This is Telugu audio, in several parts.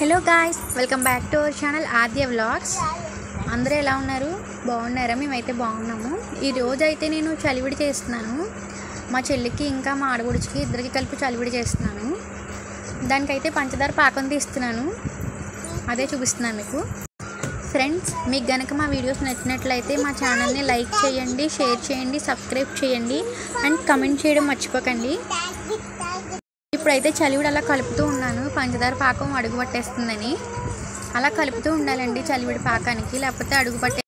Hello guys, welcome back to our channel Aadya vlogs. అందరూ ఎలా ఉన్నారు? బాగున్నారా? మేమైతే బాగున్నాము. ఈరోజు అయితే నేను చలివిడి చేస్తున్నాను. మా చెల్లికి ఇంకా మా ఆడబడుచుకి ఇద్దరికి కలిపి చలివిడి చేస్తున్నాను. దానికైతే పంచదార పాకం తీస్తున్నాను, అదే చూపిస్తున్నాను మీకు. ఫ్రెండ్స్, మీకు కనుక మా వీడియోస్ నచ్చినట్లయితే మా ఛానల్ని లైక్ చేయండి, షేర్ చేయండి, సబ్స్క్రైబ్ చేయండి అండ్ కమెంట్ చేయడం మర్చిపోకండి. ఇప్పుడైతే చలివిడి అలా కలుపుతూ ఉన్నాను, పంచదార పాకం అడుగు పట్టేస్తుందని. అలా కలుపుతూ ఉండాలండి చలివిడి పాకానికి, లేకపోతే అడుగు పట్టే.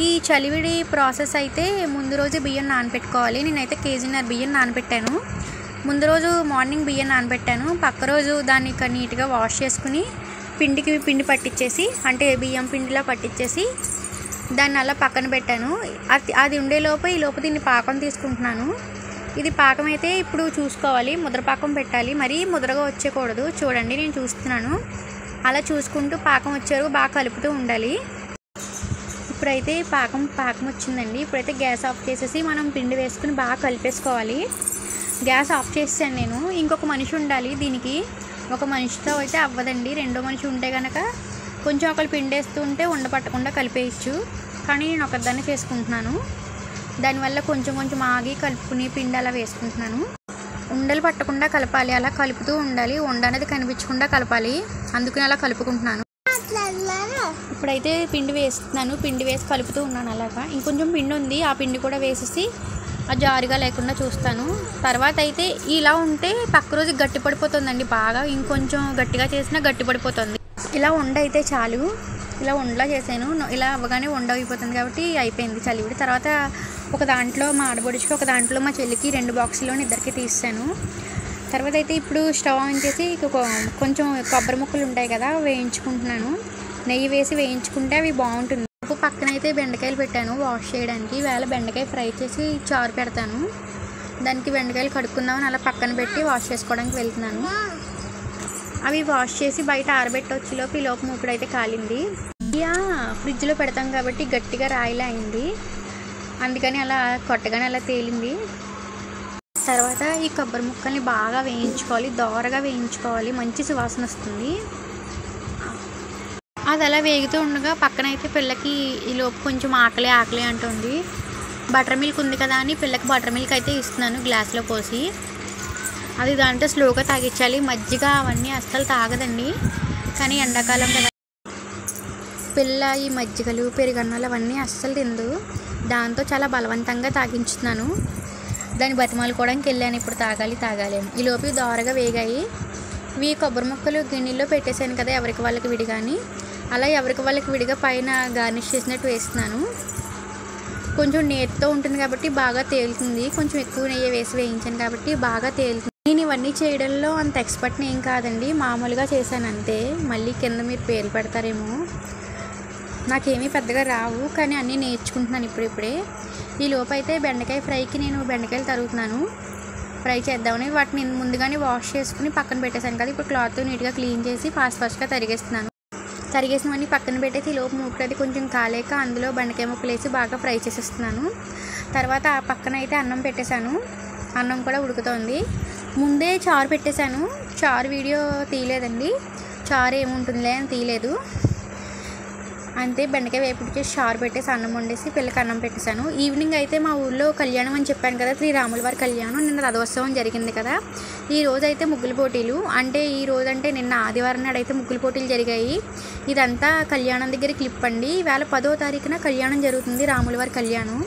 ఈ చలివిడి ప్రాసెస్ అయితే ముందు రోజు బియ్యం నానబెట్టుకోవాలి. నేనైతే కేజీన్నర బియ్యం నానబెట్టాను. ముందు రోజు మార్నింగ్ బియ్యం నానబెట్టాను, పక్క రోజు దాన్ని నీట్గా వాష్ చేసుకుని పిండి పట్టించేసి, అంటే బియ్యం పిండిలా పట్టించేసి దాన్ని అలా పక్కన పెట్టాను. అది ఉండేలోపు ఈలోపు దీన్ని పాకం తీసుకుంటున్నాను. ఇది పాకం అయితే ఇప్పుడు చూసుకోవాలి, ముద్రపాకం పెట్టాలి, మరీ ముద్రగా వచ్చేయకూడదు. చూడండి, నేను చూస్తున్నాను. అలా చూసుకుంటూ పాకం వచ్చారు బాగా కలుపుతూ ఉండాలి. ఇప్పుడైతే పాకం వచ్చిందండి. ఇప్పుడైతే గ్యాస్ ఆఫ్ చేసేసి మనం పిండి వేసుకుని బాగా కలిపేసుకోవాలి. గ్యాస్ ఆఫ్ చేసాను నేను. ఇంకొక మనిషి ఉండాలి దీనికి, ఒక మనిషితో అయితే అవ్వదండి. రెండో మనిషి ఉంటే కనుక కొంచెం ఒకరు పిండి వేస్తూ ఉంటే ఉండపట్టకుండా కలిపేయచ్చు. కానీ నేను ఒకదాన్ని చేసుకుంటున్నాను. దానివల్ల కొంచెం ఆగి కలుపుకుని పిండి అలా వేసుకుంటున్నాను. ఉండలు పట్టకుండా కలపాలి, అలా కలుపుతూ ఉండాలి. ఉండ అనేది కనిపించకుండా కలపాలి, అందుకని అలా కలుపుకుంటున్నాను. ఇప్పుడైతే పిండి వేస్తున్నాను, పిండి వేసి కలుపుతూ ఉన్నాను. అలాగా ఇంకొంచెం పిండి ఉంది, ఆ పిండి కూడా వేసేసి ఆ జారుగా లేకుండా చూస్తాను. తర్వాత అయితే ఇలా ఉంటే పక్క రోజు గట్టి పడిపోతుందండి బాగా. ఇంకొంచెం గట్టిగా చేసినా గట్టి పడిపోతుంది. ఇలా ఉండ అయితే చాలు. ఇలా ఉండలా చేశాను. ఇలా అవ్వగానే ఉండ అయిపోతుంది కాబట్టి అయిపోయింది చలివిడి. తర్వాత ఒక దాంట్లో మా ఆడబడుచుకి, ఒక దాంట్లో మా చెల్లికి 2 బాక్సుల్లో ఇద్దరికి తీసాను. తర్వాత అయితే ఇప్పుడు స్టవ్ ఆన్ చేసి కొంచెం కొబ్బరి ముక్కలు ఉంటాయి కదా, వేయించుకుంటున్నాను. నెయ్యి వేసి వేయించుకుంటే అవి బాగుంటుంది. పక్కన అయితే బెండకాయలు పెట్టాను వాష్ చేయడానికి. వేళ బెండకాయ ఫ్రై చేసి చారు పెడతాను. దానికి బెండకాయలు కడుక్కుందామని అలా పక్కన పెట్టి వాష్ చేసుకోవడానికి వెళ్తున్నాను. అవి వాష్ చేసి బయట ఆరబెట్టి వచ్చేలోపు ఈలోపు మూకుడైతే కాలింది. ఫ్రిడ్జ్లో పెడతాం కాబట్టి గట్టిగా రాయిలా అయింది, అందుకని అలా కొట్టగానే అలా తేలింది. తర్వాత ఈ కొబ్బరి ముక్కల్ని బాగా వేయించుకోవాలి, దోరగా వేయించుకోవాలి, మంచి సువాసన వస్తుంది. అది అలా వేగుతూ ఉండగా పక్కన అయితే పిల్లకి ఈలోపు కొంచెం ఆకలి అంటుంది. బటర్ మిల్క్ ఉంది కదా అని పిల్లకి బటర్ మిల్క్ అయితే ఇస్తున్నాను గ్లాస్లో పోసి. అది దాంట్లో స్లోగా తాగించాలి. మజ్జిగ అవన్నీ అస్సలు తాగదండి, కానీ ఎండాకాలం కదా పిల్ల ఈ మజ్జిగలు పెరుగన్నాలు అవన్నీ అస్సలు తిందు. దాంతో చాలా బలవంతంగా తాగించుతున్నాను. దాన్ని బతిమాలుకోవడానికి వెళ్ళాను, ఇప్పుడు తాగాలి అని. ఈ లోపు దోరగా వేగాయి. ఇవి కొబ్బరి ముక్కలు గిన్నెలో పెట్టేశాను కదా ఎవరికి వాళ్ళకి విడిగాని, అలా ఎవరికి వాళ్ళకి విడిగా పైన గార్నిష్ చేసినట్టు వేస్తున్నాను. కొంచెం నేతితో ఉంటుంది కాబట్టి బాగా తేలుతుంది. కొంచెం ఎక్కువ నెయ్యి వేసి వేయించాను కాబట్టి బాగా తేలుతుంది. నేను ఇవన్నీ చేయడంలో అంత ఎక్స్పర్ట్ని ఏం కాదండి, మామూలుగా చేశాను అంతే. మళ్ళీ కింద మీరు పేర్లు పెడతారేమో, నాకేమీ పెద్దగా రావు, కానీ అన్నీ నేర్చుకుంటున్నాను ఇప్పుడే. ఈ లోపు అయితే బెండకాయ ఫ్రైకి నేను బెండకాయలు తరుగుతున్నాను. ఫ్రై చేద్దామని వాటిని ముందుగానే వాష్ చేసుకుని పక్కన పెట్టేశాను కదా. ఇప్పుడు క్లాత్ నీట్గా క్లీన్ చేసి ఫాస్ట్గా తరిగేస్తున్నాను. తరిగేసినవన్నీ పక్కన పెట్టేసి ఈ లోపు మూకుడైతే కొంచెం కాలేక అందులో బెండకాయ ముక్కలు వేసి బాగా ఫ్రై చేసేస్తున్నాను. తర్వాత ఆ పక్కన అయితే అన్నం పెట్టేశాను. అన్నం కూడా ఉడుకుతోంది. ముందే చారు పెట్టేశాను. చారు వీడియో తీయలేదండి, చారు ఏముంటుందిలే అని తీయలేదు. అంతే, బెండకాయ వేపుడు చేసి చారు పెట్టేసి అన్నం వండేసి పిల్లకి అన్నం పెట్టేశాను. ఈవినింగ్ అయితే మా ఊళ్ళో కళ్యాణం అని చెప్పాను కదా, శ్రీ రాముల వారి కళ్యాణం. నిన్న రథోత్సవం జరిగింది కదా. ఈ రోజు అయితే ముగ్గుల పోటీలు, అంటే ఈ రోజు అంటే నిన్న ఆదివారం నాడు అయితే ముగ్గుల పోటీలు జరిగాయి. ఇదంతా కళ్యాణం దగ్గర క్లిప్ అండి. ఈవేళ 10వ తారీఖున కళ్యాణం జరుగుతుంది, రాముల వారి కళ్యాణం.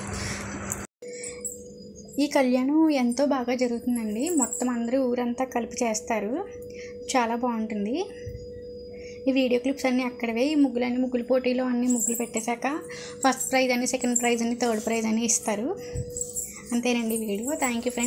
ఈ కళ్యాణం ఎంతో బాగా జరుగుతుందండి. మొత్తం అందరూ ఊరంతా కలిపి చేస్తారు, చాలా బాగుంటుంది. ఈ వీడియో క్లిప్స్ అన్నీ అక్కడవే. ఈ ముగ్గుల పోటీలో అన్ని ముగ్గులు పెట్టేశాక ఫస్ట్ ప్రైజ్ అని, సెకండ్ ప్రైజ్ అని, థర్డ్ ప్రైజ్ అని ఇస్తారు. అంతేనండి వీడియో. Thank you friends.